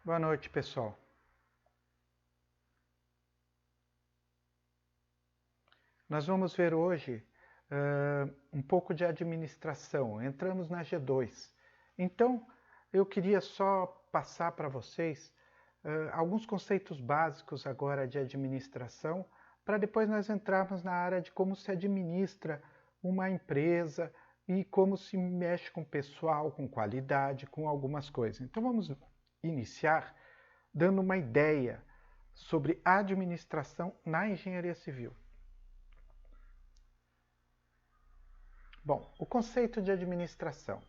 Boa noite, pessoal. Nós vamos ver hoje um pouco de administração. Entramos na G2. Então, eu queria só passar para vocês alguns conceitos básicos agora de administração, para depois nós entrarmos na área de como se administra uma empresa e como se mexe com pessoal, com qualidade, com algumas coisas. Então vamos iniciar dando uma ideia sobre administração na engenharia civil. Bom, o conceito de administração.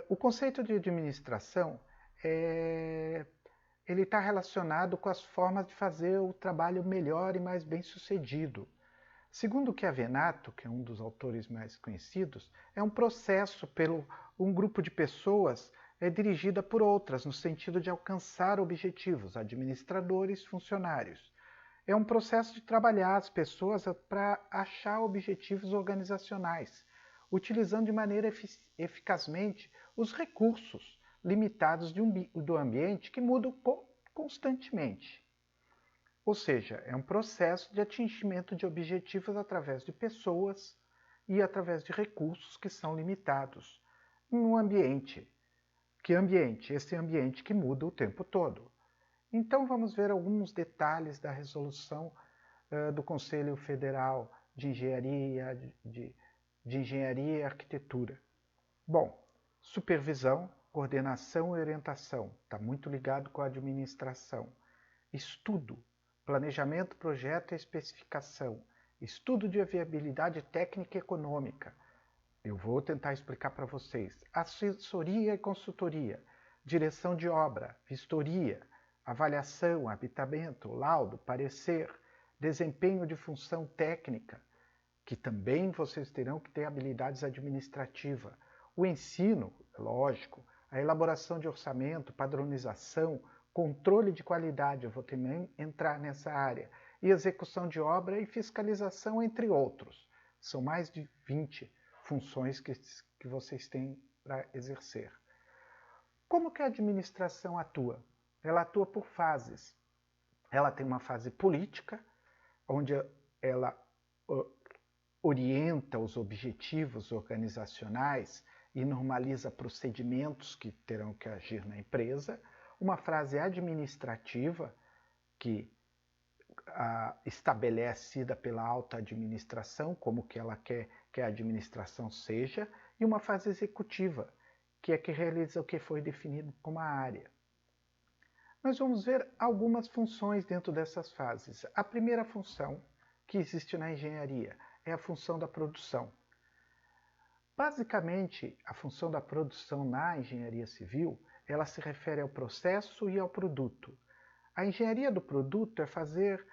O conceito de administração ele está relacionado com as formas de fazer o trabalho melhor e mais bem sucedido. Segundo Chiavenato, que é um dos autores mais conhecidos, é um processo pelo um grupo de pessoas dirigida por outras, no sentido de alcançar objetivos, administradores, funcionários. É um processo de trabalhar as pessoas para achar objetivos organizacionais, utilizando de maneira eficazmente os recursos limitados do ambiente que mudam constantemente. Ou seja, é um processo de atingimento de objetivos através de pessoas e através de recursos que são limitados no ambiente. Que ambiente? Esse ambiente que muda o tempo todo. Então vamos ver alguns detalhes da resolução do Conselho Federal de Engenharia e Arquitetura. Bom, supervisão, coordenação e orientação, está muito ligado com a administração. Estudo, planejamento, projeto e especificação. Estudo de viabilidade técnica e econômica. Eu vou tentar explicar para vocês. Assessoria e consultoria, direção de obra, vistoria, avaliação, habitamento, laudo, parecer, desempenho de função técnica, que também vocês terão que ter habilidades administrativas, o ensino, lógico, a elaboração de orçamento, padronização, controle de qualidade, eu vou também entrar nessa área, e execução de obra e fiscalização, entre outros. São mais de 20 funções que vocês têm para exercer. Como que a administração atua? Ela atua por fases. Ela tem uma fase política, onde ela orienta os objetivos organizacionais e normaliza procedimentos que terão que agir na empresa. Uma fase administrativa, que estabelecida pela alta administração, como que ela quer que a administração seja, e uma fase executiva, que é que realiza o que foi definido como a área. Nós vamos ver algumas funções dentro dessas fases. A primeira função que existe na engenharia é a função da produção. Basicamente, a função da produção na engenharia civil, ela se refere ao processo e ao produto. A engenharia do produto é fazer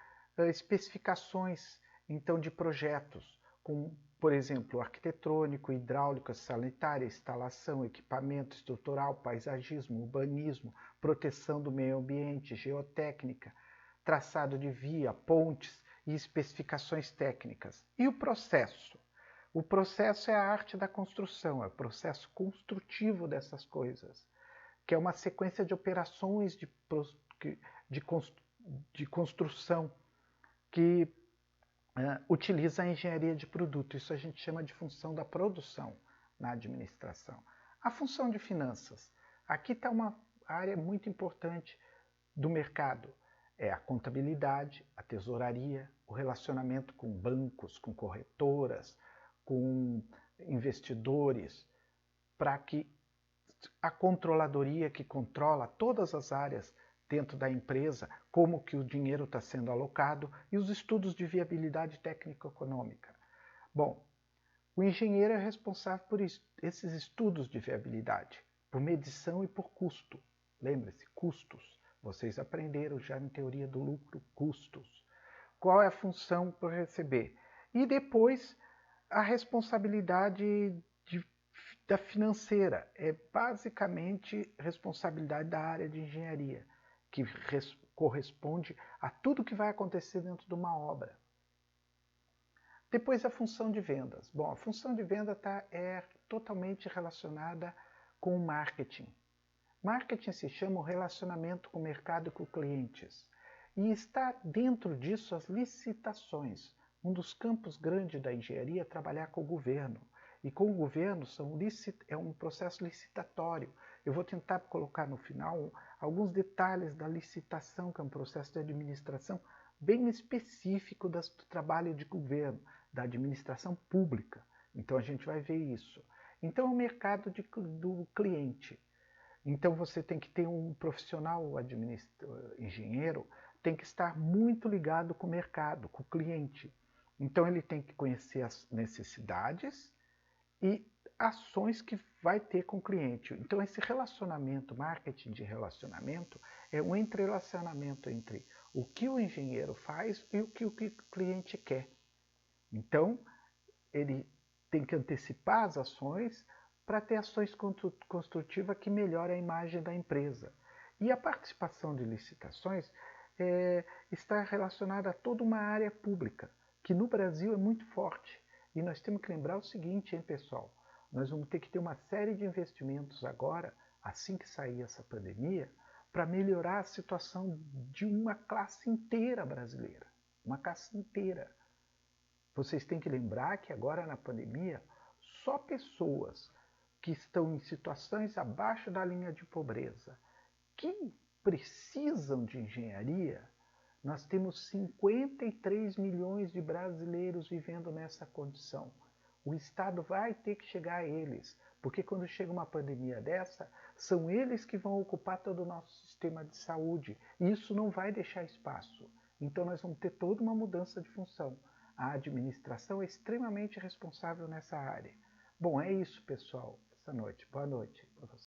especificações, então, de projetos, como, por exemplo, arquitetônico, hidráulica, sanitária, instalação, equipamento estrutural, paisagismo, urbanismo, proteção do meio ambiente, geotécnica, traçado de via, pontes e especificações técnicas. E o processo? O processo é a arte da construção, é o processo construtivo dessas coisas, que é uma sequência de operações de construção que utiliza a engenharia de produto. Isso a gente chama de função da produção na administração. A função de finanças. Aqui está uma área muito importante do mercado. É a contabilidade, a tesouraria, o relacionamento com bancos, com corretoras, com investidores, para que a controladoria que controla todas as áreas dentro da empresa, como que o dinheiro está sendo alocado, e os estudos de viabilidade técnico-econômica. Bom, o engenheiro é responsável por esses estudos de viabilidade, por medição e por custo. Lembre-se, custos. Vocês aprenderam já em teoria do lucro, custos. Qual é a função para receber? E depois, a responsabilidade da financeira. É basicamente responsabilidade da área de engenharia, que corresponde a tudo que vai acontecer dentro de uma obra. Depois a função de vendas. Bom, a função de venda é totalmente relacionada com o marketing. Marketing se chama o relacionamento com o mercado e com clientes. E está dentro disso as licitações. Um dos campos grandes da engenharia é trabalhar com o governo. E com o governo é um processo licitatório. Eu vou tentar colocar no final alguns detalhes da licitação, que é um processo de administração bem específico do trabalho de governo, da administração pública. Então a gente vai ver isso. Então é o mercado do cliente. Então você tem que ter um profissional engenheiro, tem que estar muito ligado com o mercado, com o cliente. Então ele tem que conhecer as necessidades e ações que vai ter com o cliente. Então esse relacionamento, marketing de relacionamento, é um entrelacionamento entre o que o engenheiro faz e o que o cliente quer. Então ele tem que antecipar as ações para ter ações construtivas que melhorem a imagem da empresa. E a participação de licitações está relacionada a toda uma área pública, que no Brasil é muito forte. E nós temos que lembrar o seguinte, hein, pessoal? Nós vamos ter que ter uma série de investimentos agora, assim que sair essa pandemia, para melhorar a situação de uma classe inteira brasileira. Uma classe inteira. Vocês têm que lembrar que agora na pandemia, só pessoas que estão em situações abaixo da linha de pobreza, que precisam de engenharia, nós temos 53 milhões de brasileiros vivendo nessa condição. O Estado vai ter que chegar a eles, porque quando chega uma pandemia dessa, são eles que vão ocupar todo o nosso sistema de saúde, e isso não vai deixar espaço. Então nós vamos ter toda uma mudança de função. A administração é extremamente responsável nessa área. Bom, é isso, pessoal, essa noite. Boa noite para vocês.